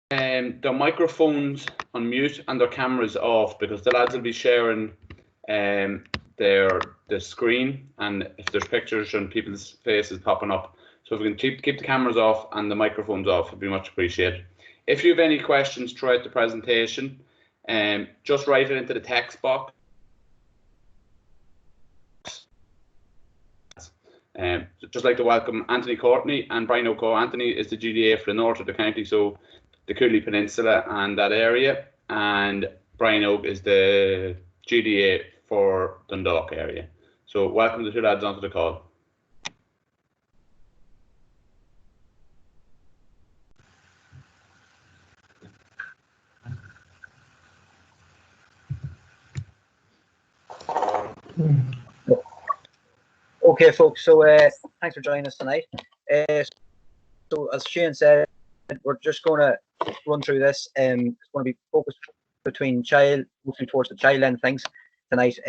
their microphones on mute and their cameras off, because the lads will be sharing the screen, and if there's pictures and people's faces popping up, so if we can keep the cameras off and the microphones off, it'd be much appreciated. If you have any questions throughout the presentation, just write it into the text box. Just like to welcome Anthony Courtney and Brian O'Connor. Anthony is the GDA for the north of the county, so the Cooley Peninsula and that area, and Brian Oak is the GDA for Dundalk area. So welcome the two lads onto the call. Okay, folks, so thanks for joining us tonight. So as Shane said, we're just going to run through this. It's going to be focused between mostly towards the child end things tonight.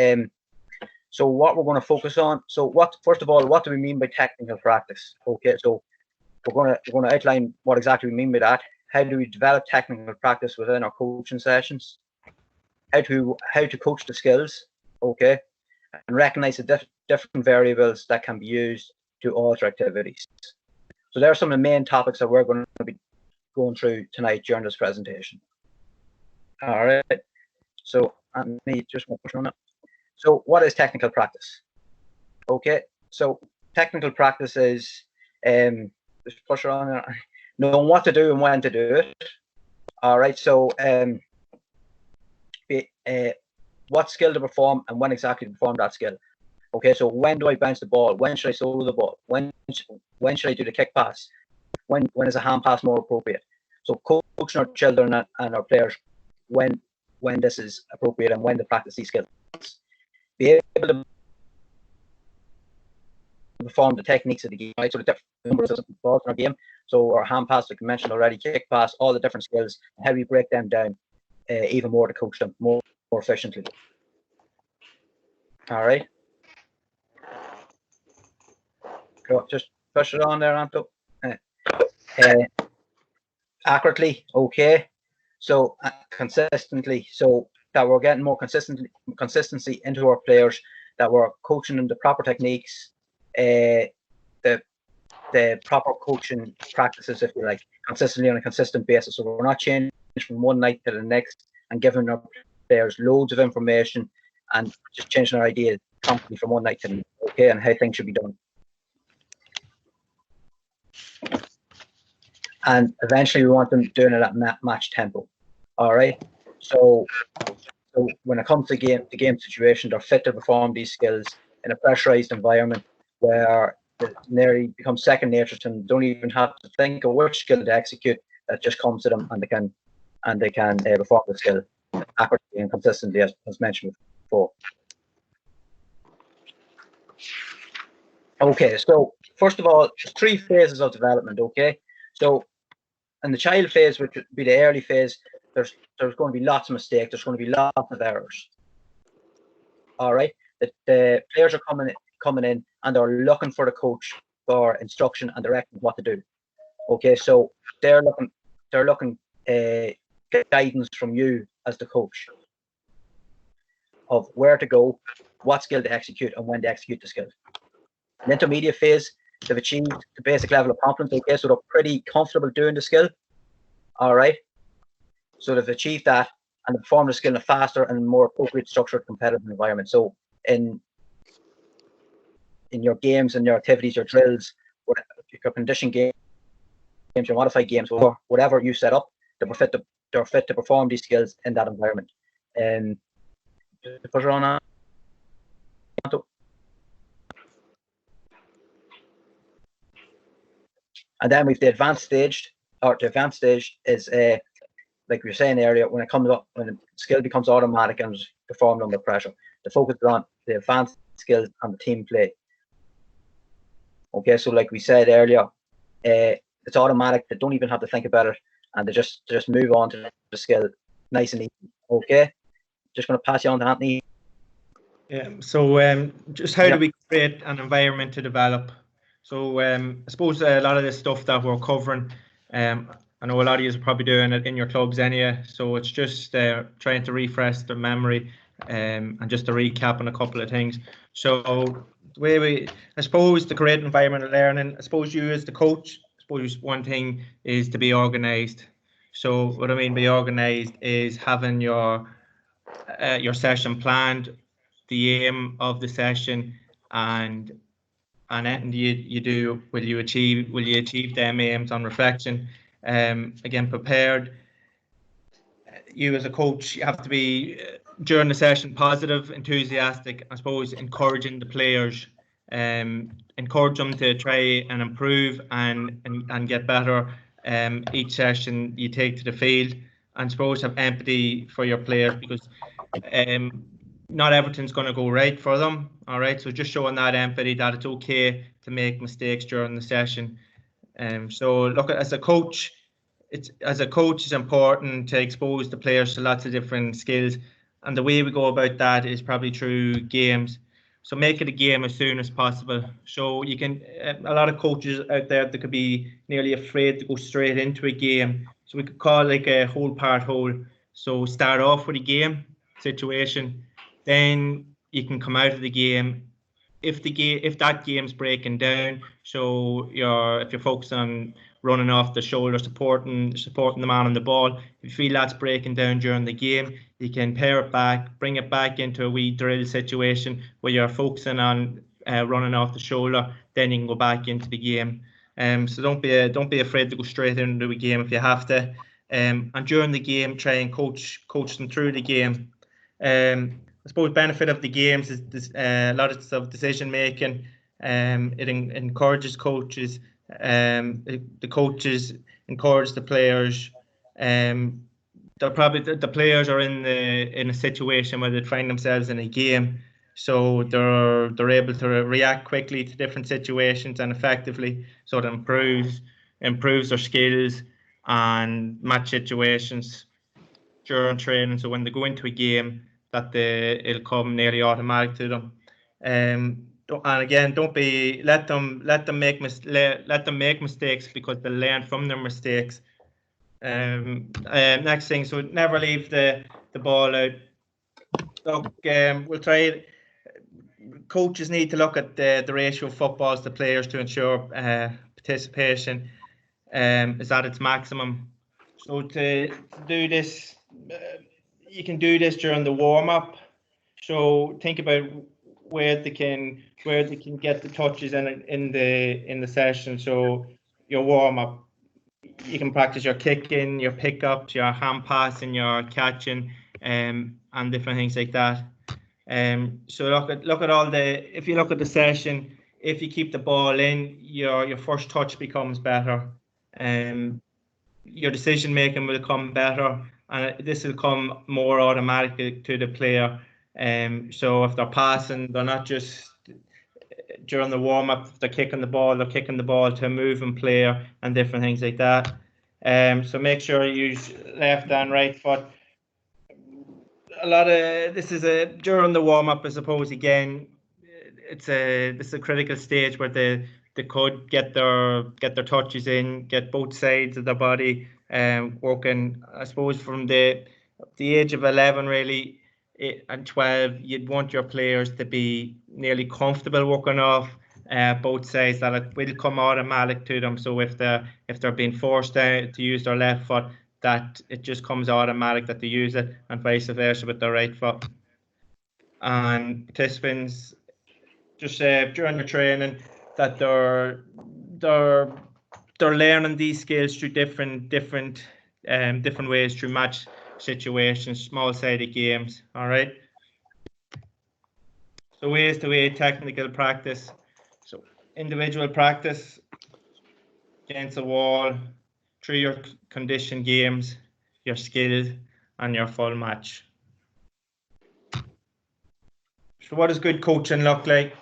So what we're going to focus on. So first of all, what do we mean by technical practice? Okay, so we're going to outline what exactly we mean by that. How do we develop technical practice within our coaching sessions? How to coach the skills. Okay, and recognize the different variables that can be used to alter activities. So there are some of the main topics that we're going to be going through tonight during this presentation. All right. So Anthony, just want to push on that. So what is technical practice? Okay. So technical practice is just push on there, knowing what to do and when to do it. All right. So what skill to perform and when exactly to perform that skill. Okay, so when do I bounce the ball? When should I solo the ball? When should I do the kick pass? When is a hand pass more appropriate? So coaching our children and our players when this is appropriate and when to practice these skills. Be able to perform the techniques of the game, right? So the different numbers of balls in our game. So our hand pass, like I mentioned already, kick pass, all the different skills, and how we break them down even more to coach them more efficiently. All right. Just push it on there, Anto. Accurately, okay. So consistently, so that we're getting more consistency into our players, that we're coaching them the proper techniques, the proper coaching practices, if you like, consistently on a consistent basis. So we're not changing from one night to the next and giving our players loads of information and just changing our ideas constantly from one night to the next, okay, and how things should be done. And eventually we want them doing it at match tempo. All right. So when it comes to the game situation, they're fit to perform these skills in a pressurized environment where it nearly becomes second nature to them. Don't even have to think of which skill to execute. That just comes to them, and they can perform the skill accurately and consistently, as mentioned before. Okay, so first of all, there's 3 phases of development. Okay, so in the child phase, which would be the early phase, there's going to be lots of mistakes. There's going to be lots of errors. All right, the players are coming in and they're looking for the coach for instruction and direction what to do. Okay, so they're looking guidance from you as the coach of where to go, what skill to execute, and when to execute the skill. In the intermediate phase, they've achieved the basic level of confidence. Okay, so they're pretty comfortable doing the skill. All right, so they've achieved that and perform the skill in a faster and more appropriate structured competitive environment. So in your games and your activities, your drills, your condition games, your modified games, or whatever you set up, they're fit to perform these skills in that environment. And put it on. And then we've the advanced stage, or the advanced stage is like we were saying earlier, when it comes up, when the skill becomes automatic and is performed under pressure. The focus is on the advanced skills and the team play. Okay, so like we said earlier, it's automatic. They don't even have to think about it, and they just move on to the skill nice and easy. Okay, just going to pass you on to Anthony. Yeah. So just how do we create an environment to develop? So I suppose a lot of this stuff that we're covering, I know a lot of you are probably doing it in your clubs anyway, so it's just trying to refresh the memory and just to recap on a couple of things. So the way I suppose to create environment of learning, I suppose you as the coach, I suppose one thing is to be organised. So what I mean by organised is having your session planned, the aim of the session, and anything you do, will you achieve them aims on reflection? Again, prepared. You as a coach, you have to be during the session positive, enthusiastic. I suppose encouraging the players, encourage them to try and improve and get better. Each session you take to the field, and suppose have empathy for your players, because not everything's going to go right for them. All right, so just showing that empathy, that it's okay to make mistakes during the session. So look, as a coach, it's important to expose the players to lots of different skills, and the way we go about that is probably through games. So make it a game as soon as possible. So you can, a lot of coaches out there that could be nearly afraid to go straight into a game. So we could call like a whole part whole. So start off with a game situation, then you can come out of the game. If that game's breaking down, so if you're focused on running off the shoulder, supporting the man on the ball, if you feel that's breaking down during the game, you can pare it back, bring it back into a wee drill situation where you're focusing on running off the shoulder. Then you can go back into the game. So don't be afraid to go straight into a game if you have to. And during the game, try and coach them through the game. I suppose benefit of the games is a lot of decision making. It encourages coaches. The coaches encourage the players. The players are in a situation where they find themselves in a game, so they're able to react quickly to different situations and effectively. So it improves their skills and match situations during training. So when they go into a game, it'll come nearly automatic to them. And again, let them make mistakes, because they learn from their mistakes. Next thing, so never leave the ball out. Look, we'll try. Coaches need to look at the ratio of footballs to players to ensure participation is at its maximum. So to do this, you can do this during the warm up. So think about where they can get the touches in the session. So your warm up, you can practice your kicking, your pickups, your hand passing, your catching, and different things like that. So look at all the. If you look at the session, if you keep the ball in, your first touch becomes better. Your decision making will come better, and this will come more automatically to the player. So if they're passing, they're not just during the warm up. If they're kicking the ball to a moving player and different things like that. So make sure you use left and right foot. A lot of this is during the warm up, I suppose. Again, this is a critical stage where they could get their touches in, get both sides of their body working. I suppose from the age of 11 really and 12, you'd want your players to be nearly comfortable working off both sides, that it will come automatic to them. So if they're being forced to use their left foot, that it just comes automatic that they use it, and vice versa with their right foot. And participants, just during the training, that they're learning these skills through different ways, through match situations, small-sided games. All right. So ways to aid technical practice. So individual practice against the wall, through your condition games, your skills, and your full match. So what does good coaching look like?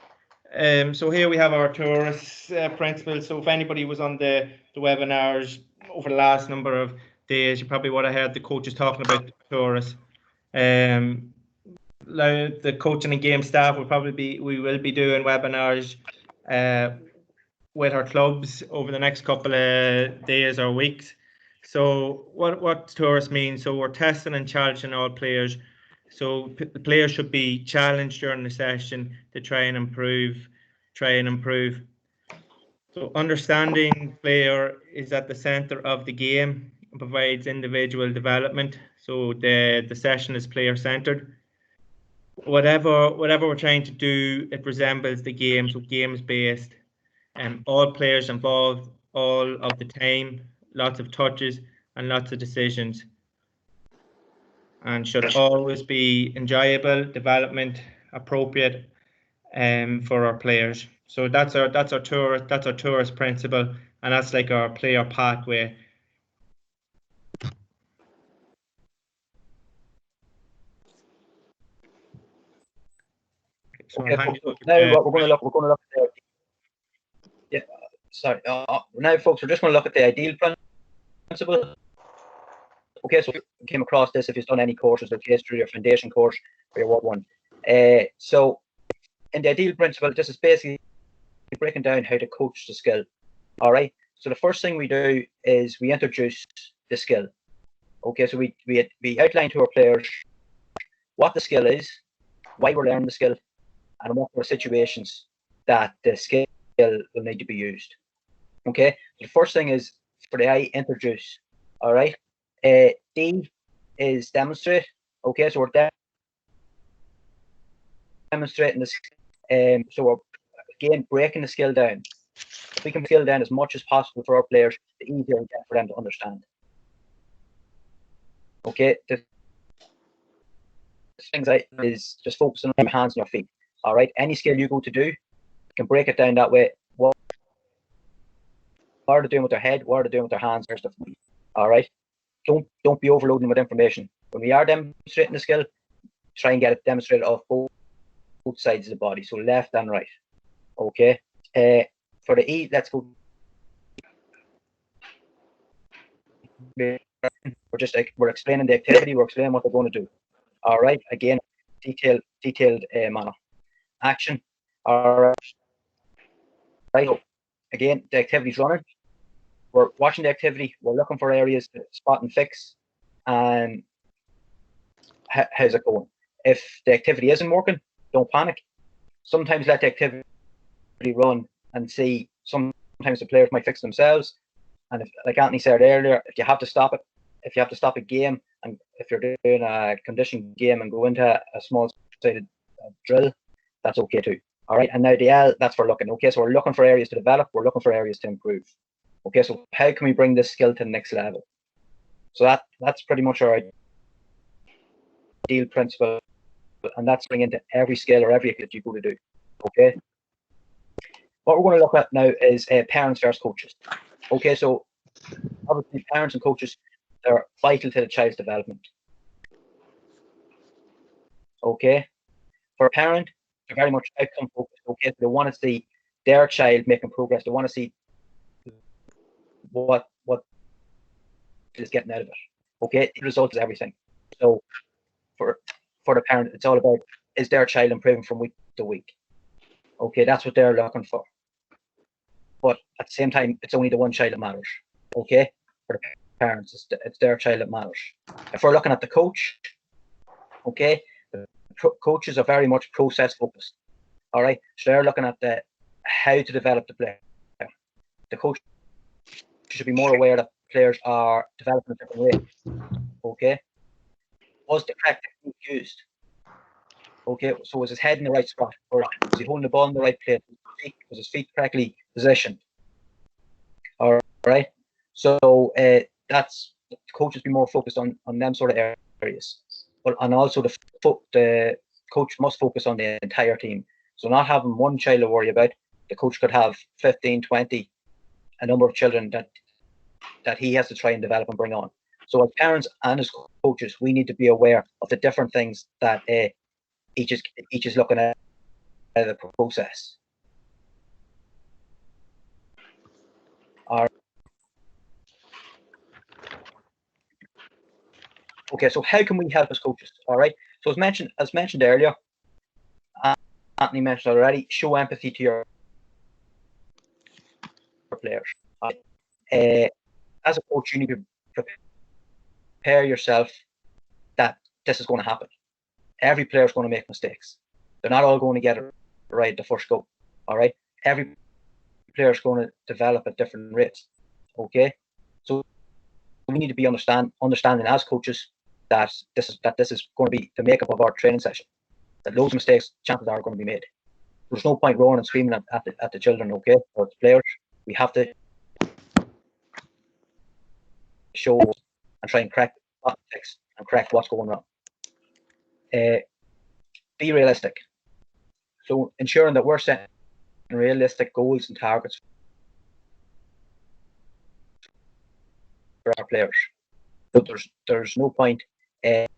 So here we have our tourist principles. So if anybody was on the webinars over the last number of days, you probably would have heard the coaches talking about the tourists. The coaching and game staff we will be doing webinars with our clubs over the next couple of days or weeks. So what tours mean? So we're testing and challenging all players. So the players should be challenged during the session to try and improve. So understanding player is at the center of the game and provides individual development. So the session is player centered. Whatever we're trying to do, it resembles the game, so games based. All players involved all of the time, lots of touches and lots of decisions, and should always be enjoyable, development appropriate for our players. So that's our tourist principle, and that's like our player pathway. So Okay, hand it over now to- we're going to look at yeah, sorry. Now, folks, we're just going to look at the ideal principle. Okay, so if you came across this, if you've done any courses with history or foundation course or your Word 1. So in the ideal principle, this is basically breaking down how to coach the skill. All right. So the first thing we do is we introduce the skill. Okay, so we outline to our players what the skill is, why we're learning the skill, and what are situations that the skill will need to be used. Okay, so the first thing is for the I, introduce. All right. D is demonstrate. Okay, so we're demonstrating this. So we're again breaking the skill down. If we can skill down as much as possible for our players, the easier it gets for them to understand. Okay, the things is just focusing on your hands and your feet. All right, any skill you go to do, you can break it down that way. What are they doing with their head? What are they doing with their hands? There's the feet. All right, don't be overloading with information. When we are demonstrating the skill, try and get it demonstrated off both sides of the body, so left and right. Okay. For the E, let's go. We're explaining the activity. We're explaining what they're going to do. All right. Again, detailed manner. Action. All right. Right. Again, the activity's running. We're watching the activity. We're looking for areas to spot and fix. And how's it going? If the activity isn't working, don't panic. Sometimes let the activity run and see. Sometimes the players might fix themselves. And if, like Anthony said earlier, if you have to stop it, if you have to stop a game, and if you're doing a conditioned game and go into a small-sided drill, that's okay too. All right. And now the L, that's for looking. Okay, so we're looking for areas to develop. We're looking for areas to improve. Okay, so how can we bring this skill to the next level? So that's pretty much our ideal principle, and that's bring into every skill or every activity you go to do. Okay. What we're going to look at now is parents versus coaches. Okay, so obviously parents and coaches, they're vital to the child's development. Okay, for a parent, they're very much outcome focused. Okay, so they want to see their child making progress. They want to see what is getting out of it. Okay, the result is everything. So for the parent, it's all about, is their child improving from week to week? Okay, that's what they're looking for. But at the same time, it's only the one child that matters. Okay, for the parents, it's their child that matters. If we're looking at the coach, okay, the coaches are very much process focused. All right, so they're looking at how to develop the player. The coach should be more aware that players are developing a different way. Okay, was the correct technique used? Okay, so was his head in the right spot, or was he holding the ball in the right place? Was his feet correctly positioned? All right, so that's, coaches be more focused on them sort of areas, and also the coach must focus on the entire team. So not having one child to worry about, the coach could have 15, 20, a number of children that he has to try and develop and bring on. So as parents and as coaches, we need to be aware of the different things that each is looking at the process. Okay, so how can we help as coaches? All right. So as mentioned earlier, Anthony mentioned already, show empathy to your players. As a coach, you need to prepare yourself that this is going to happen. Every player is going to make mistakes. They're not all going to get it right the first go. All right. Every player is going to develop at different rates. Okay. So we need to be understanding as coaches that this is going to be the makeup of our training session. That loads of mistakes, chances are, going to be made. There's no point roaring and screaming at the children, okay, or the players. We have to show and try and correct and correct what's going wrong. Be realistic. So ensuring that we're setting realistic goals and targets for our players. But there's no point in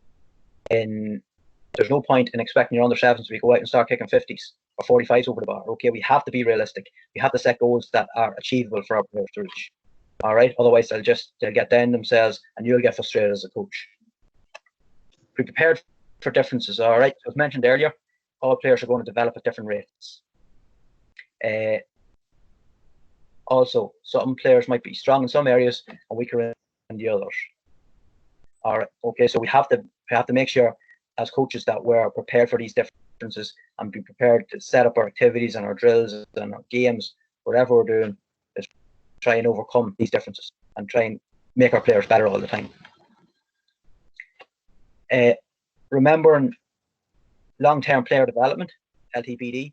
expecting your under sevens to go out and start kicking 50s or 45s over the bar. Okay, we have to be realistic. We have to set goals that are achievable for our players to reach. All right, otherwise they'll get down themselves and you'll get frustrated as a coach. Be prepared for differences. All right, as mentioned earlier, all players are going to develop at different rates. Also, some players might be strong in some areas and weaker in the others. All right, okay, so we have to make sure as coaches that we're prepared for these differences and be prepared to set up our activities and our drills and our games, whatever we're doing, is try and overcome these differences and try and make our players better all the time. Remembering long-term player development, LTPD,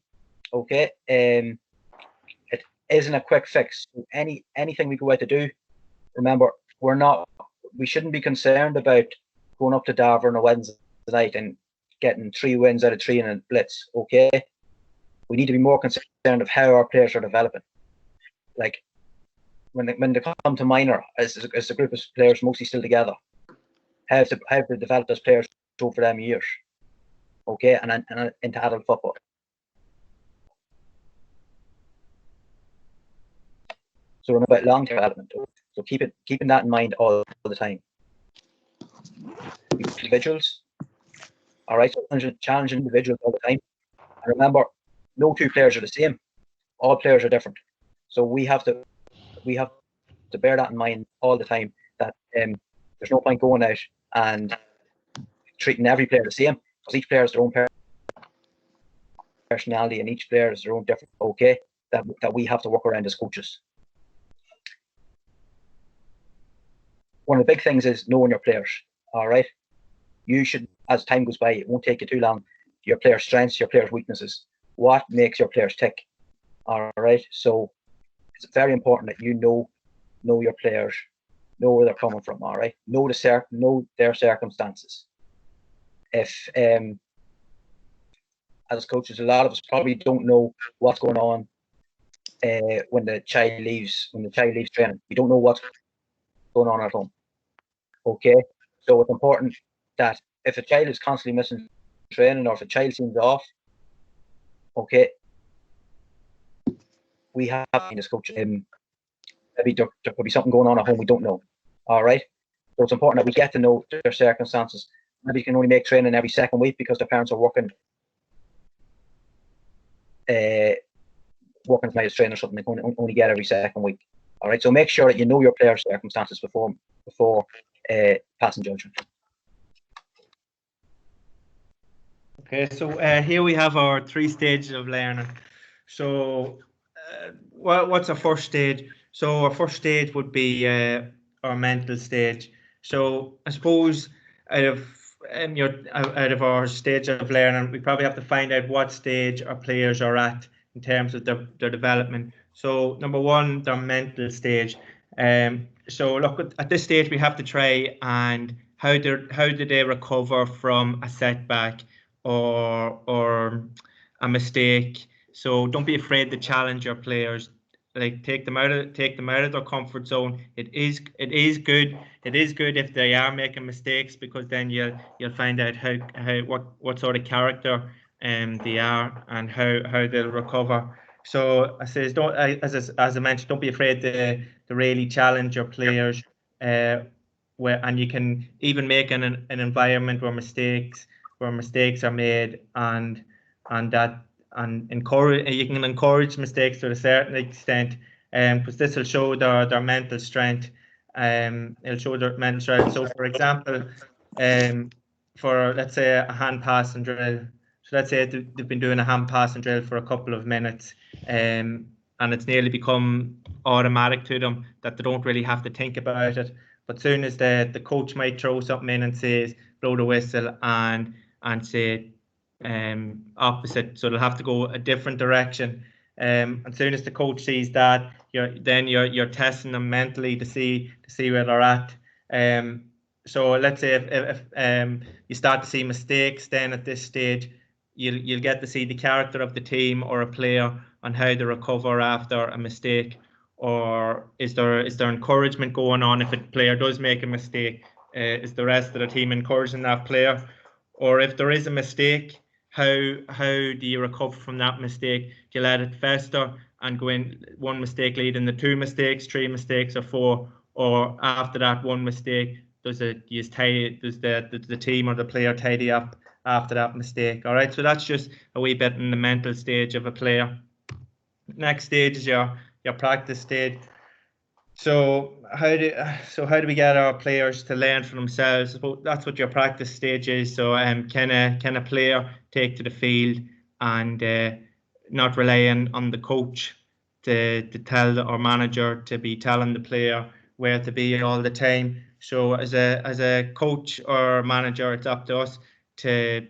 okay, it isn't a quick fix. Anything we go out to do, remember, we shouldn't be concerned about going up to Darver on a Wednesday night and getting 3 wins out of 3 in a blitz, okay? We need to be more concerned of how our players are developing. Like, when they come to minor, as a group of players mostly still together, how to develop those players over them years, okay, and into adult football. So we're about long-term development. So keeping that in mind all the time. Individuals, all right. So challenging individuals all the time. And remember, no 2 players are the same. All players are different. So we have to bear that in mind all the time. That there's no point going out and treating every player the same, because each player has their own personality and each player has their own different. Okay, that we have to work around as coaches. One of the big things is knowing your players. All right, you should, as time goes by, it won't take you too long. Your players' strengths, your players' weaknesses, what makes your players tick. All right, so it's very important that you know your players, know where they're coming from. All right, know their circumstances. If as coaches, a lot of us probably don't know what's going on when the child leaves training. We don't know what's going on at home. Okay, so it's important that if a child is constantly missing training or if a child seems off, okay, we have this coach. Maybe there could be something going on at home we don't know. All right, so it's important that we get to know their circumstances. Maybe you can only make training every second week because their parents are working as night training or something. They can only get every second week. All right, so make sure that you know your players' circumstances before passing judgment. Okay, so here we have our 3 stages of learning. So what's our first stage? So our first stage would be our mental stage. So I suppose out of our stage of learning, we probably have to find out what stage our players are at in terms of their development. So number 1, their mental stage. So look, at this stage we have to try and how do they recover from a setback or a mistake. So don't be afraid to challenge your players. Like take them out of their comfort zone. It is good if they are making mistakes, because then you'll find out what sort of character they are and how they'll recover. So I says as I mentioned, don't be afraid to really challenge your players. And you can even make an environment where mistakes are made and you can encourage mistakes to a certain extent, because this will show their mental strength, It'll show their mental strength. So, for example, for let's say a hand passing drill. So let's say they've been doing a hand passing drill for a couple of minutes, and it's nearly become automatic to them that they don't really have to think about it. But soon as the coach might throw something in and says blow the whistle and say opposite, so they'll have to go a different direction. And soon as the coach sees that, you're testing them mentally to see where they're at. So let's say if you start to see mistakes, then at this stage you'll get to see the character of the team or a player on how they recover after a mistake, or is there encouragement going on if a player does make a mistake? Is the rest of the team encouraging that player? Or if there is a mistake, how do you recover from that mistake? Do you let it fester and go in one mistake leading to 2 mistakes, 3 mistakes, or 4? Or after that one mistake, does the team or the player tidy up after that mistake? All right, so that's just a wee bit in the mental stage of a player. Next stage is your practice stage. So how do we get our players to learn for themselves? That's what your practice stage is. So can a player take to the field and not relying on the coach to tell our manager to be telling the player where to be all the time? So as a coach or manager, it's up to us to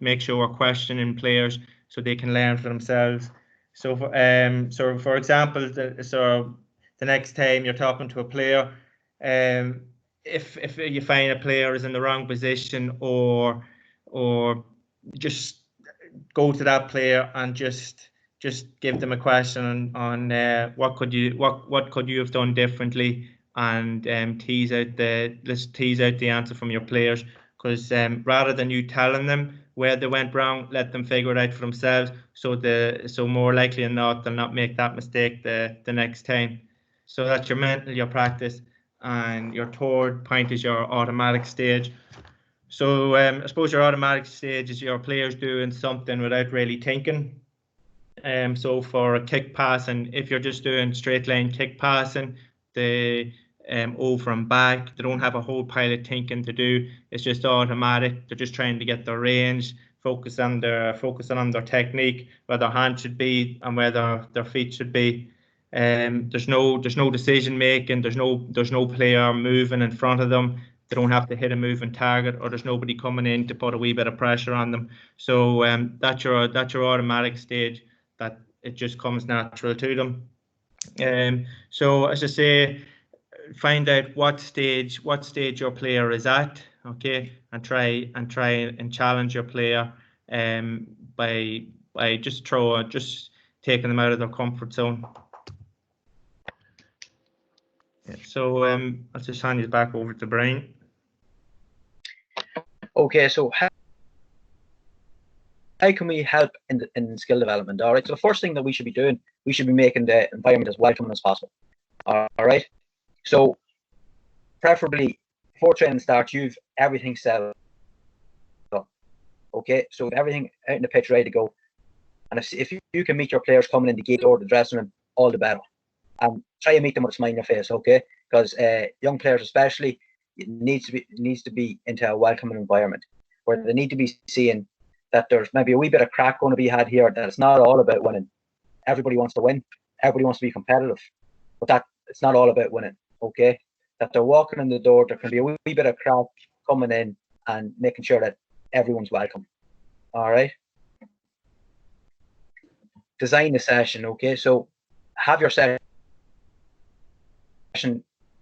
make sure we're questioning players so they can learn for themselves. So for example, the next time you're talking to a player, if you find a player is in the wrong position, or just go to that player and just give them a question on what could you have done differently, and tease out the answer from your players. Because rather than you telling them where they went wrong, let them figure it out for themselves. So more likely than not, they'll not make that mistake the next time. So that's your mental, your practice, and your third point is your automatic stage. So I suppose your automatic stage is your players doing something without really thinking. So for a kick pass, and if you're just doing straight line kick passing, the over and back, they don't have a whole pile of thinking to do. It's just automatic. They're just trying to get their range, focusing on their technique, where their hand should be and where their feet should be. There's no decision making. There's no player moving in front of them. They don't have to hit a moving target, or there's nobody coming in to put a wee bit of pressure on them. So that's your automatic stage, that it just comes natural to them. So as I say, find out what stage your player is at, okay, and try and challenge your player by just taking them out of their comfort zone. Yeah, so I'll just hand you back over to Brian. Okay, so how can we help in skill development? All right, so the first thing that we should be doing, we should be making the environment as welcoming as possible. All right, so preferably before training starts, you've everything set up. Okay, so everything out in the pitch ready to go. And if you can meet your players coming in the gate or the dressing room, all the better. And try and meet them with a smile on your face, okay? Because young players especially, it needs to be into a welcoming environment where they need to be seeing that there's maybe a wee bit of crack going to be had here, that it's not all about winning. Everybody wants to win. Everybody wants to be competitive. But that it's not all about winning, okay? That they're walking in the door, there can be a wee bit of crack coming in and making sure that everyone's welcome. All right? Design the session, okay? So have your session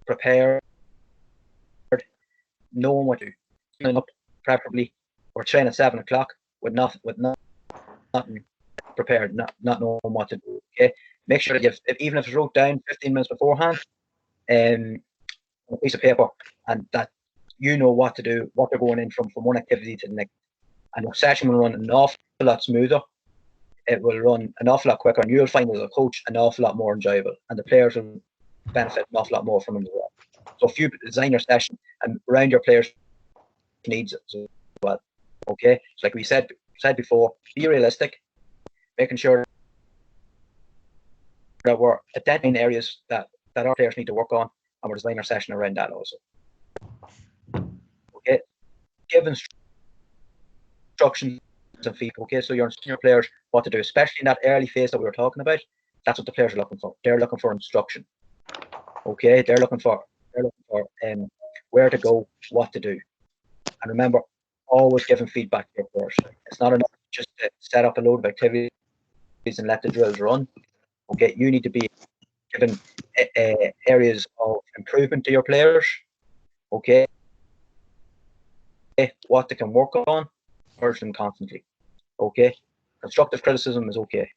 prepared, knowing what to do. Up preferably, or train at 7 o'clock with nothing prepared, not knowing what to do. Okay, make sure that even if it's wrote down 15 minutes beforehand, on a piece of paper, and that you know what to do, what they're going in from one activity to the next, and your session will run an awful lot smoother. It will run an awful lot quicker, and you'll find as a coach an awful lot more enjoyable, and the players will benefit an awful lot more from it as well. So if you design your session and around your players' needs as well, okay. So like we said before, be realistic, making sure that we're identifying areas that that our players need to work on, and we're designing our session around that also. Okay, give instructions and feedback. Okay, so you're instructing your players what to do, especially in that early phase that we were talking about. That's what the players are looking for. They're looking for instruction. Okay, they're looking for where to go, what to do. And remember, always giving feedback to your players. It's not enough just to set up a load of activities and let the drills run. Okay, you need to be given areas of improvement to your players. Okay, what they can work on, urge them constantly. Okay, constructive criticism is okay.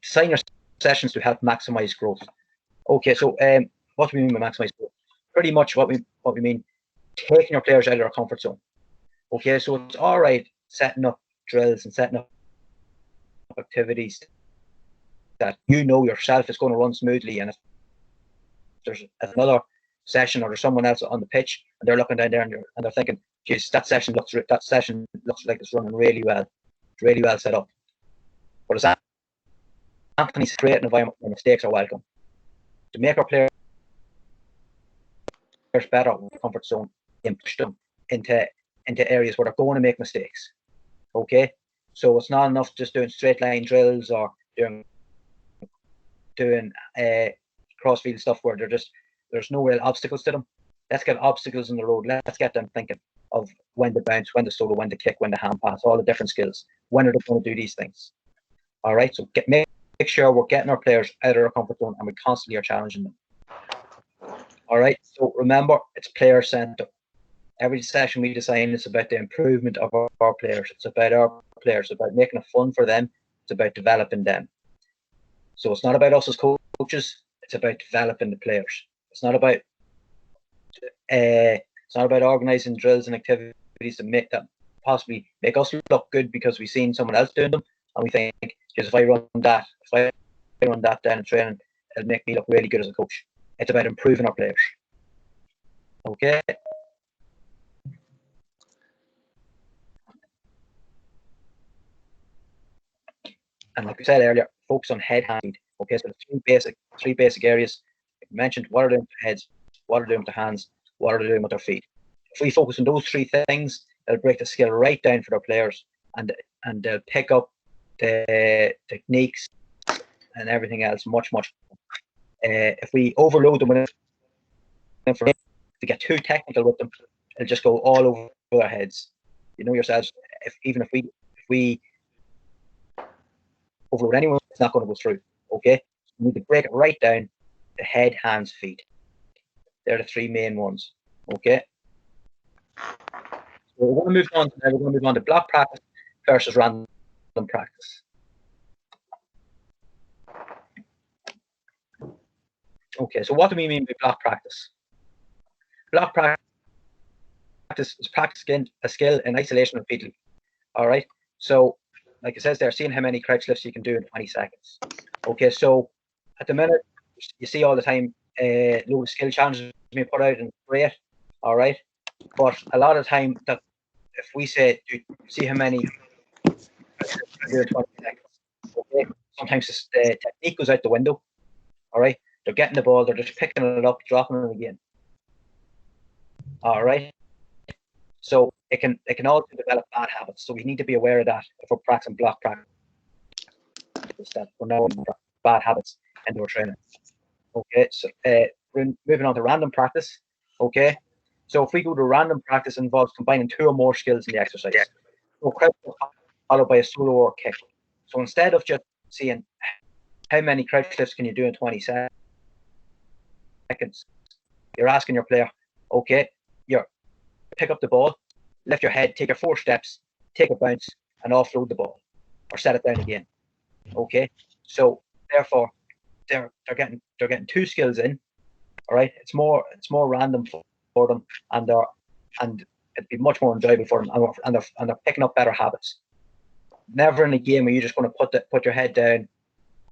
Design your sessions to help maximize growth. Okay, so what do we mean by maximize growth? Pretty much what we mean, taking your players out of their comfort zone. Okay, so it's all right setting up drills and setting up activities that you know yourself is going to run smoothly, and if there's another session or there's someone else on the pitch and they're looking down there and they're thinking, geez, that session looks like it's running really well. It's really well set up. But as Anthony's create an environment where mistakes are welcome. To make our players better in the comfort zone and push them into areas where they're going to make mistakes. Okay? So it's not enough just doing straight line drills or doing crossfield stuff where there's no real obstacles to them. Let's get obstacles in the road. Let's get them thinking of when to bounce, when to solo, when to kick, when to hand pass, all the different skills. When are they going to do these things? All right, so make sure we're getting our players out of their comfort zone and we constantly are challenging them. All right, so remember, it's player centered. Every session we design is about the improvement of our players. It's about our players, it's about making it fun for them. It's about developing them. So it's not about us as coaches. It's about developing the players. It's not about organising drills and activities to possibly make us look good because we've seen someone else doing them and we think, because if I run that down in training, it'll make me look really good as a coach. It's about improving our players. Okay. And like we said earlier, focus on head hand. Okay, so the three basic areas. I mentioned what are they doing with their heads, what are they doing with their hands, what are they doing with their feet. If we focus on those three things, it'll break the skill right down for their players, and they'll pick up the techniques and everything else much. If we overload them with information, if we get too technical with them, it'll just go all over their heads. You know yourselves. If we overload anyone, it's not going to go through. Okay, we need to break it right down to head, hands, feet. They're the three main ones. Okay. So we're going to move on to block practice versus random practice. Okay, so what do we mean by block practice? Block practice is practicing a skill in isolation repeatedly. All right. So, like it says there, seeing how many crouch lifts you can do in 20 seconds. Okay, so at the minute, you see all the time low skill challenges being put out, and great. All right. But a lot of the time, that if we say, see how many crouch lifts you can do in 20 seconds, okay, sometimes the technique goes out the window. All right. They're getting the ball, they're just picking it up, dropping it again. All right. So it can also develop bad habits. So we need to be aware of that if we're practicing block practice, that we're now bad habits into our training. Okay, so we're moving on to random practice. Okay, so if we go to random practice, it involves combining two or more skills in the exercise. So crouch followed by a solo or kick. So instead of just seeing how many crouch lifts can you do in 20 seconds, you're asking your player, okay, you pick up the ball, lift your head, take your 4 steps, take a bounce, and offload the ball, or set it down again. Okay, so therefore they're getting 2 skills in. All right, it's more random for them, and it'd be much more enjoyable for them, and they're picking up better habits. Never in a game where you're just going to put your head down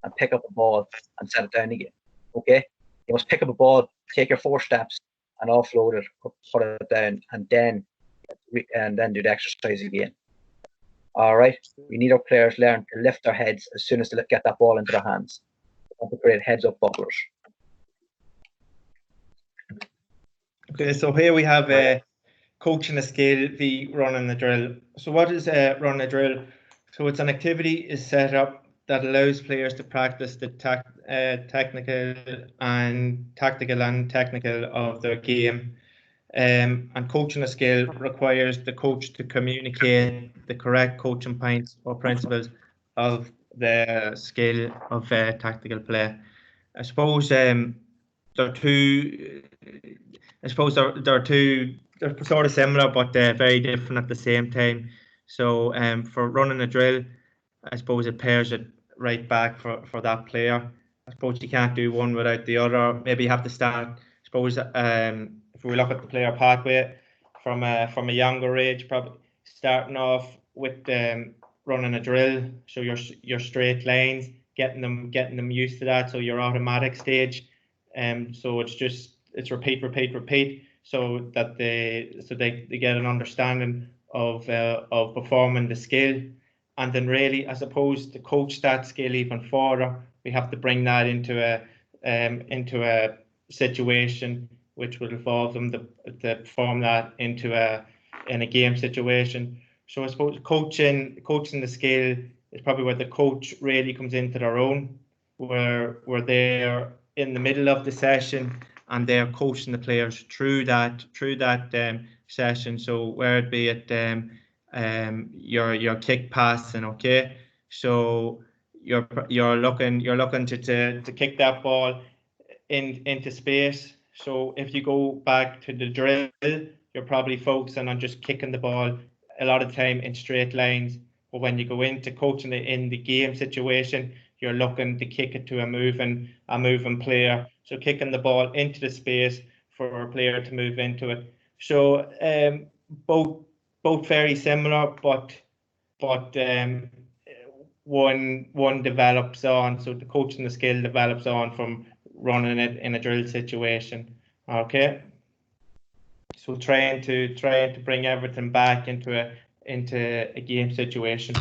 and pick up a ball and set it down again. Okay, you must pick up a ball, take your 4 steps, and offload it, put it down, and then do the exercise again. All right, we need our players learn to lift their heads as soon as they get that ball into their hands. We want to create heads-up bucklers. Okay, so here we have coaching a skill v running a drill. So what is running a drill? So it's an activity is set up that allows players to practice the tactical and technical of their game. And coaching a skill requires the coach to communicate the correct coaching points or principles of the skill of tactical play. I suppose they're two. I suppose they're two. They're sort of similar, but they're very different at the same time. So for running a drill, I suppose it pairs it right back for that player. I suppose you can't do one without the other. Maybe you have to start. I suppose if we look at the player pathway from a younger age, probably starting off with running a drill, so your straight lines, getting them used to that, so your automatic stage, so it's repeat, so that they get an understanding of performing the skill, and then really, I suppose, to coach that skill even further, we have to bring that into a situation which will involve them to perform that in a game situation. So I suppose coaching the skill is probably where the coach really comes into their own, where they're in the middle of the session and they're coaching the players through that session. So where it be at your kick passing, okay. So you're looking to kick that ball into space. So if you go back to the drill, you're probably focusing on just kicking the ball a lot of time in straight lines. But when you go into coaching it in the game situation, you're looking to kick it to a moving player. So kicking the ball into the space for a player to move into it. So both very similar, but one develops on. So the coaching the skill develops on from running it in a drill situation. Okay. So trying to bring everything back into a game situation.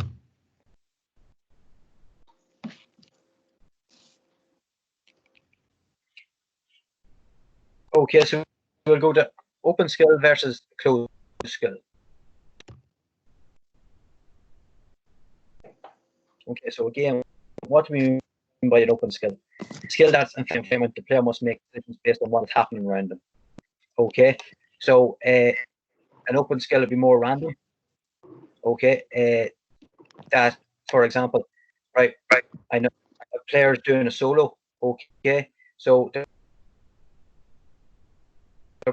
Okay, so we'll go to open skill versus closed skill. Okay, so again, what do we mean by an open skill? Skill that's an environment the player must make decisions based on what is happening around them. Okay, so an open skill would be more random. Okay, that, for example, right, I know a player's doing a solo. Okay, so they're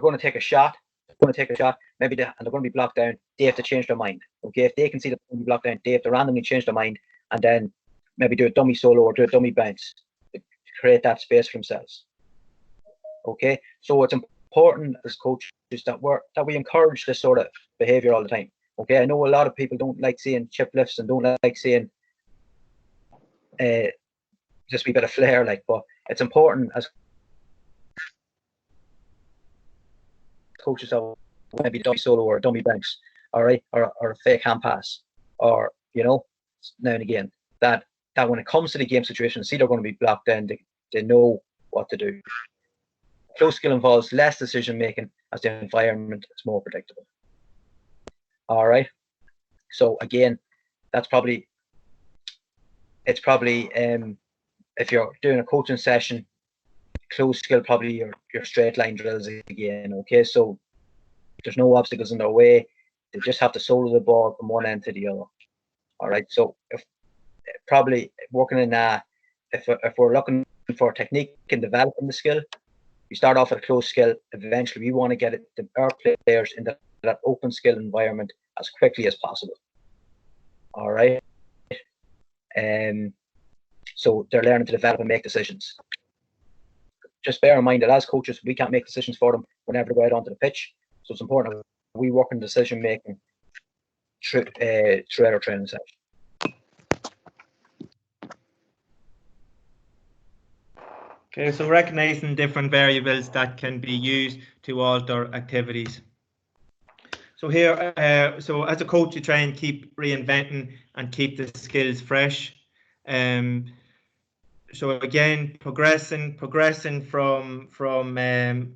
going to take a shot. Maybe and they're going to be blocked down. They have to change their mind. Okay, if they can see they're going to be blocked down, they have to randomly change their mind and then maybe do a dummy solo or do a dummy bounce to create that space for themselves. Okay, so it's important as coaches that we encourage this sort of behavior all the time. Okay, I know a lot of people don't like seeing chip lifts and don't like seeing just a bit of flair, but it's important as coaches that maybe dummy solo or a dummy bounce, all right, or a fake hand pass, or now and again, that when it comes to the game situation, see they're going to be blocked in, they know what to do. Close skill involves less decision making as the environment is more predictable. All right, so again, it's probably if you're doing a coaching session, close skill probably your straight line drills again. Okay, so there's no obstacles in their way. They just have to solo the ball from one end to the other. All right, so if probably working in if we're looking for technique and developing the skill, we start off with a close skill. Eventually, we want to get our players in that open skill environment as quickly as possible. All right, so they're learning to develop and make decisions. Just bear in mind that as coaches, we can't make decisions for them whenever they go out onto the pitch. So it's important that we work in decision making throughout our training session. Okay, so recognizing different variables that can be used to alter activities. So here, so as a coach, you try and keep reinventing and keep the skills fresh. So again, progressing from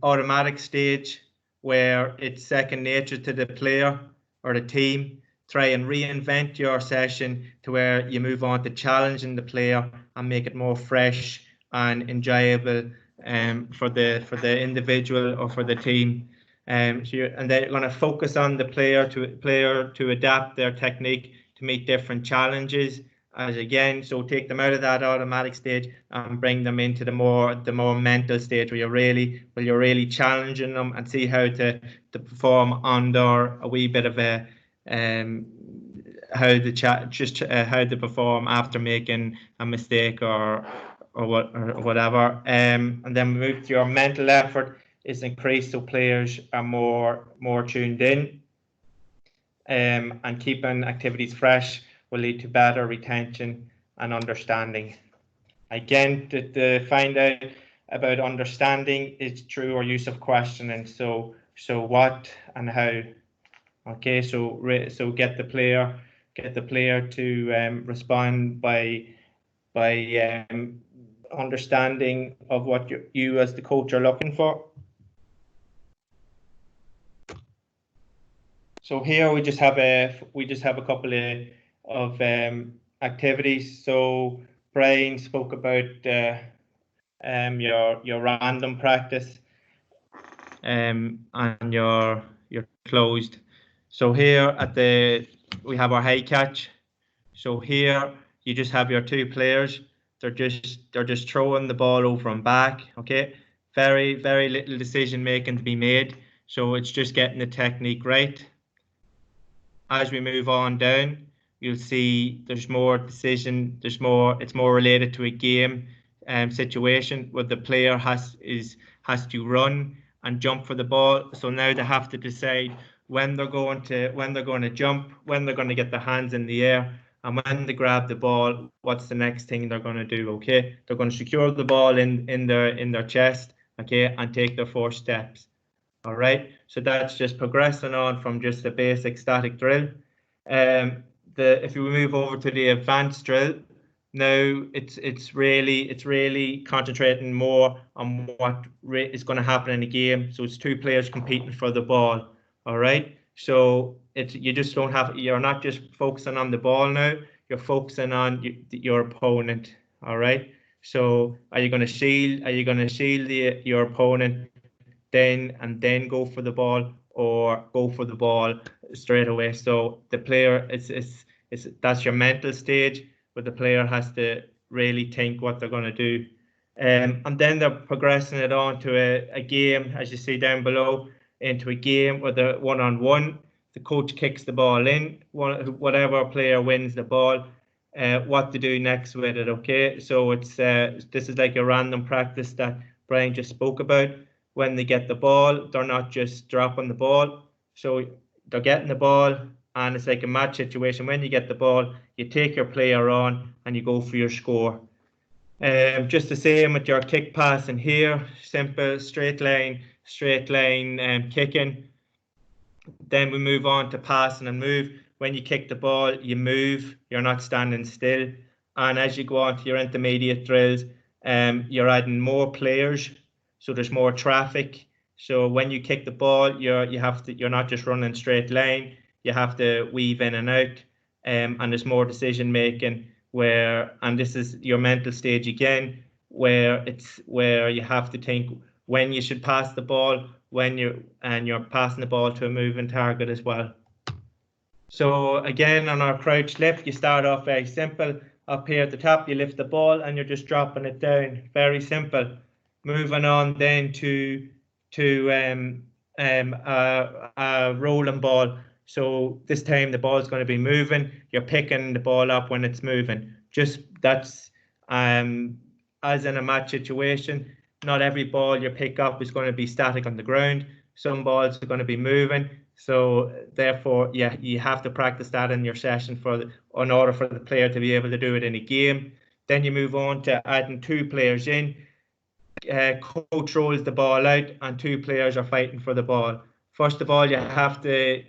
automatic stage where it's second nature to the player or the team. Try and reinvent your session to where you move on to challenging the player and make it more fresh and enjoyable for the individual or for the team. And they're going to focus on the player to adapt their technique to meet different challenges. So take them out of that automatic stage and bring them into the more mental stage where you're really challenging them and see how to perform under a wee bit of a how to perform after making a mistake or whatever. And then we move to your mental effort is increased, so players are more tuned in, and keeping activities fresh will lead to better retention and understanding. Again, to find out about understanding is through our use of questioning. So what and how. Okay, so get the player to respond by understanding of what you as the coach are looking for. So here we just have a couple of activities. So Brian spoke about your random practice and your closed. So here we have our high catch. So here you just have your two players. They're just throwing the ball over and back. Okay, very little decision making to be made. So it's just getting the technique right. As we move on down, you'll see there's more decision. It's more related to a game situation where the player has to run and jump for the ball. So now they have to decide when they're going to jump, when they're going to get their hands in the air, and when they grab the ball, what's the next thing they're going to do. Okay, they're going to secure the ball in their chest, okay, and take their 4 steps. All right, so that's just progressing on from just a basic static drill. If you move over to the advanced drill, now it's really concentrating more on what is going to happen in the game. So it's 2 players competing for the ball. All right, so you're not just focusing on the ball now. You're focusing on your opponent. All right, so are you going to shield your opponent then go for the ball, or go for the ball straight away? So the player that's your mental stage, where the player has to really think what they're going to do, and then they're progressing it on to a game, as you see down below, into a game where the one-on-one, the coach kicks the ball in, whatever player wins the ball, what to do next with it. Okay, so it's this is like a random practice that Brian just spoke about. When they get the ball, they're not just dropping the ball. So they're getting the ball, and it's like a match situation. When you get the ball, you take your player on and you go for your score. Just the same with your kick pass in here. Simple, straight line kicking. Then we move on to passing and move. When you kick the ball, you move. You're not standing still. And as you go on to your intermediate drills, you're adding more players. So there's more traffic. So when you kick the ball, you're not just running straight line. You have to weave in and out, and there's more decision making. And this is your mental stage again, where you have to think when you should pass the ball, you're passing the ball to a moving target as well. So again, on our crouch lift, you start off very simple. Up here at the top, you lift the ball and you're just dropping it down. Very simple. Moving on then to a rolling ball. So this time the ball is going to be moving. You're picking the ball up when it's moving. Just that's as in a match situation. Not every ball you pick up is going to be static on the ground. Some balls are going to be moving. So therefore, yeah, you have to practice that in your session in order for the player to be able to do it in a game. Then you move on to adding 2 players in. Coach rolls the ball out and 2 players are fighting for the ball. First of all, you have to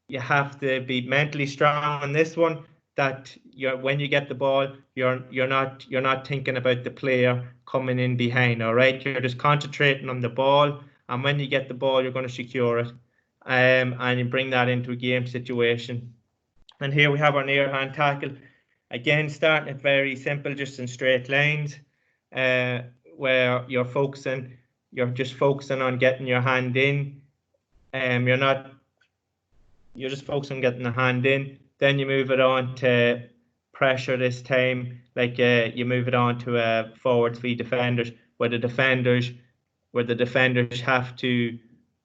be mentally strong on this one, that when you get the ball, you're not thinking about the player coming in behind. All right, you're just concentrating on the ball and when you get the ball, you're going to secure it, and you bring that into a game situation. And here we have our near hand tackle. Again, starting it very simple, just in straight lines, where you're just focusing on getting your hand in. You're just focusing on getting the hand in. Then you move it on to pressure this time, like you move it on to forwards v defenders, where the defenders have to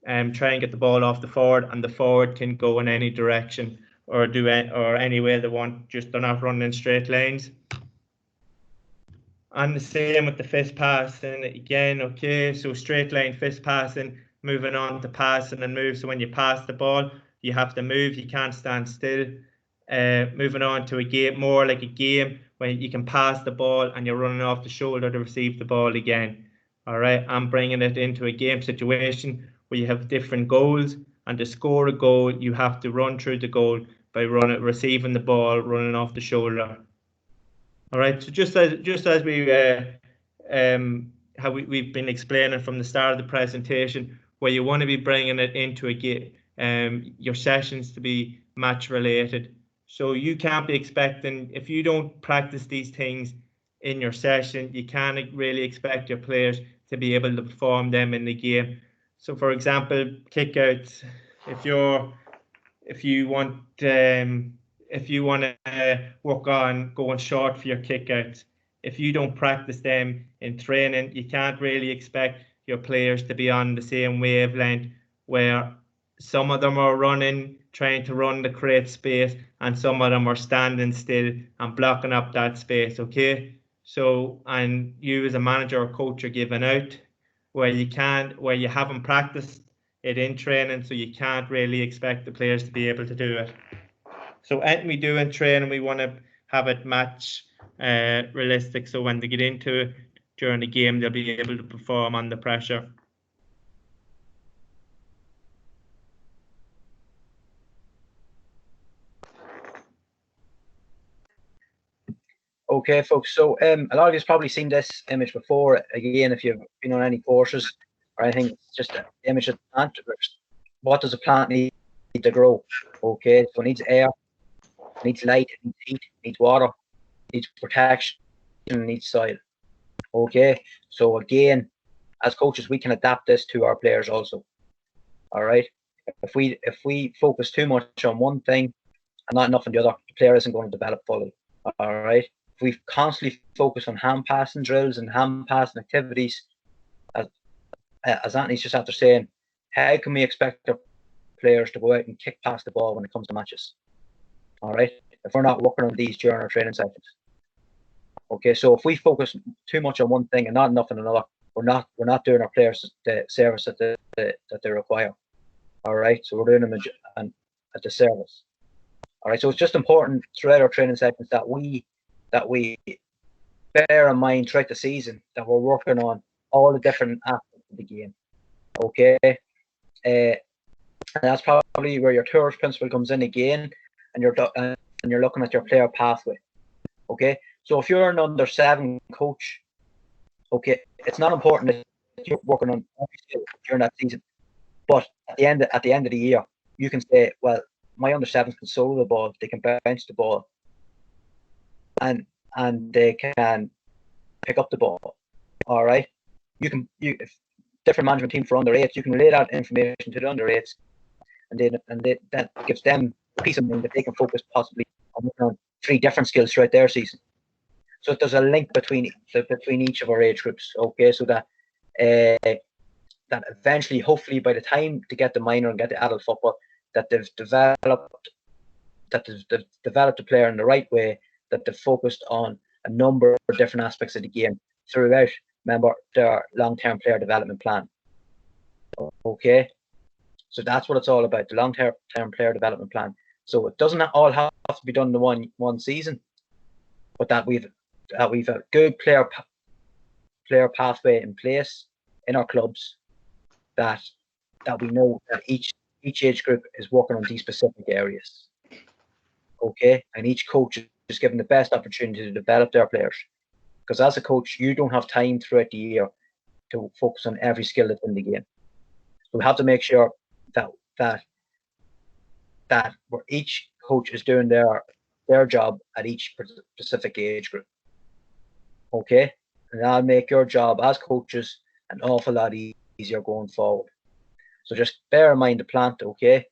try and get the ball off the forward, and the forward can go in any direction or any way they want. Just they're not running in straight lines. And the same with the fist passing again. Okay, so straight line fist passing, moving on to passing and move. So when you pass the ball, you have to move. You can't stand still. Moving on to a game, more like a game when you can pass the ball and you're running off the shoulder to receive the ball again. All right, I'm bringing it into a game situation where you have different goals, and to score a goal, you have to run through the goal by receiving the ball, running off the shoulder. All right, so just as we we've been explaining from the start of the presentation, where you want to be bringing it into a game, your sessions to be match related. So you can't be expecting, if you don't practice these things in your session, you can't really expect your players to be able to perform them in the game. So, for example, kickouts. If you want to work on going short for your kickouts, if you don't practice them in training, you can't really expect your players to be on the same wavelength, where some of them are trying to run to create space, and some of them are standing still and blocking up that space. Okay, so, and you as a manager or coach are giving out where you haven't practiced it in training, so you can't really expect the players to be able to do it. So anything we do in training, we want to have it match realistic, so when they get into it during the game, they'll be able to perform under pressure. Okay, folks. So a lot of you've probably seen this image before. Again, if you've been on any courses or anything, it's just an image of the plant. What does a plant need to grow? Okay, so it needs air, it needs light, it needs heat, it needs water, it needs protection, it needs soil. Okay, so again, as coaches, we can adapt this to our players also. All right, if we focus too much on one thing and not enough on the other, the player isn't going to develop fully. All right. If we constantly focus on hand passing drills and hand passing activities, as Anthony's just after saying, how can we expect our players to go out and kick past the ball when it comes to matches? All right, if we're not working on these during our training sessions. Okay, so if we focus too much on one thing and not enough on another, we're not doing our players the service that they require. All right, so we're doing them at the service. All right, so it's just important throughout our training sessions that we bear in mind throughout the season that we're working on all the different aspects of the game. Okay, and that's probably where your tourist principle comes in again, and you're looking at your player pathway. Okay, so if you're an under-7 coach, okay, it's not important that you're working on every skill during that season, but at the end of the year, you can say, well, my under-7s can solo the ball, they can bounce the ball, and they can pick up the ball. All right, if different management team for under-8s, you can relay that information to the under-8s, and that gives them peace of mind that they can focus possibly on 3 different skills throughout their season. So there's a link between each of our age groups. Okay, so that eventually, hopefully, by the time to get the minor and get the adult football, that they've developed the player in the right way, that they've focused on a number of different aspects of the game throughout, remember, their long-term player development plan. Okay, so that's what it's all about, the long-term player development plan. So it doesn't all have to be done in one season, but that we've a good player pathway in place in our clubs, that we know that each age group is working on these specific areas. Okay, and each coach is given the best opportunity to develop their players, because as a coach, you don't have time throughout the year to focus on every skill that's in the game. So we have to make sure that where each coach is doing their job at each specific age group. Okay, and that'll make your job as coaches an awful lot easier going forward. So just bear in mind the plant, okay?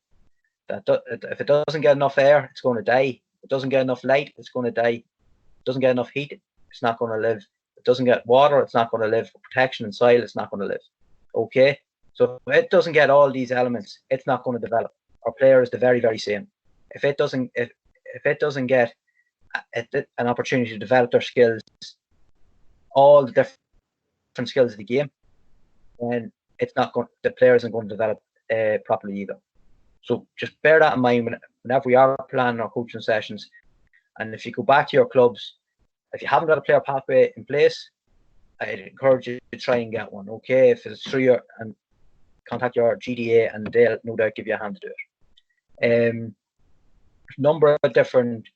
That if it doesn't get enough air, it's going to die. If it doesn't get enough light, it's going to die. If it doesn't get enough heat, it's not going to live. If it doesn't get water, it's not going to live. Protection and soil, it's not going to live. Okay? So if it doesn't get all these elements, it's not going to develop. Our player is the very, very same. If it doesn't get an opportunity to develop their skills, all the different skills of the game, then the player isn't going to develop properly either. So just bear that in mind whenever we are planning our coaching sessions. And if you go back to your clubs, if you haven't got a player pathway in place, I'd encourage you to try and get one. Okay, if it's through and contact your GDA, and they'll no doubt give you a hand to do it. Number of different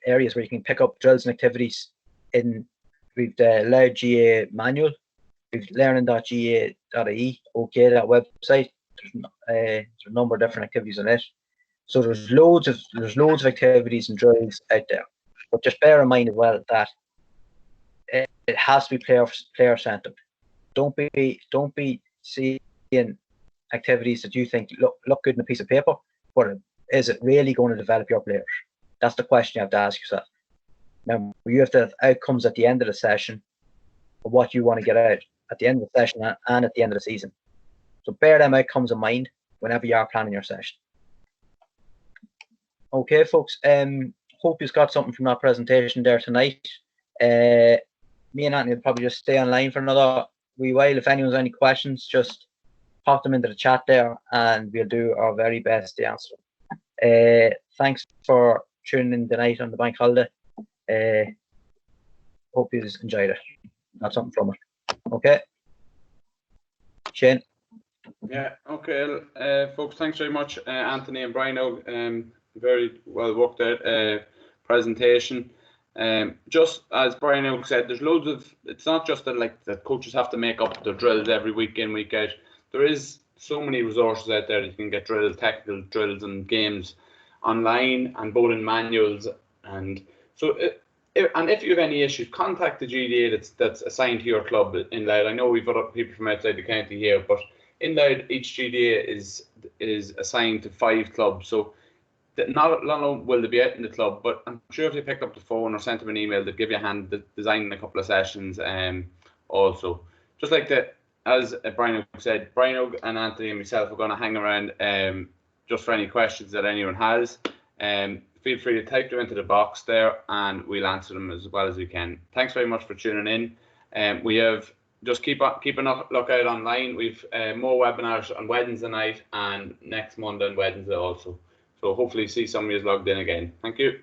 areas where you can pick up drills and activities. We've the Loud GA manual. We've learning.ga.ie. Okay, that website. There's a number of different activities on it. So there's loads of activities and drills out there. But just bear in mind as well that it has to be player centered. Don't be seeing activities that you think look good in a piece of paper, but is it really going to develop your players? That's the question you have to ask yourself. Now, you have the outcomes at the end of the session of what you want to get out at the end of the session and at the end of the season. So bear them outcomes in mind whenever you are planning your session. Okay, folks. Hope you've got something from that presentation there tonight. Me and Anthony will probably just stay online for another wee while. If anyone's any questions, just pop them into the chat there, and we'll do our very best to answer them. Thanks for tuning in tonight on the bank holiday. Hope you enjoyed it. Got something from it. Okay. Shane. Yeah, okay, folks, thanks very much, Anthony and Brian. Very well worked out presentation. Just as Brian said, there's loads of, it's not just that coaches have to make up their drills every week in, week out. There is so many resources out there that you can get technical drills and games online, and both in manuals. And so if you have any issues, contact the GDA that's assigned to your club in Louth. I know we've got people from outside the county here, but in Louth, each GDA is assigned to 5 clubs. So not long will they be out in the club, but I'm sure if they picked up the phone or sent them an email, they'll give you a hand designing a couple of sessions. Also, just like as Brian said, Brian and Anthony and myself are going to hang around just for any questions that anyone has. Feel free to type them into the box there, and we'll answer them as well as we can. Thanks very much for tuning in. We have just keep a lookout online. We've more webinars on Wednesday night and next Monday and Wednesday also. So hopefully see somebody is logged in again. Thank you.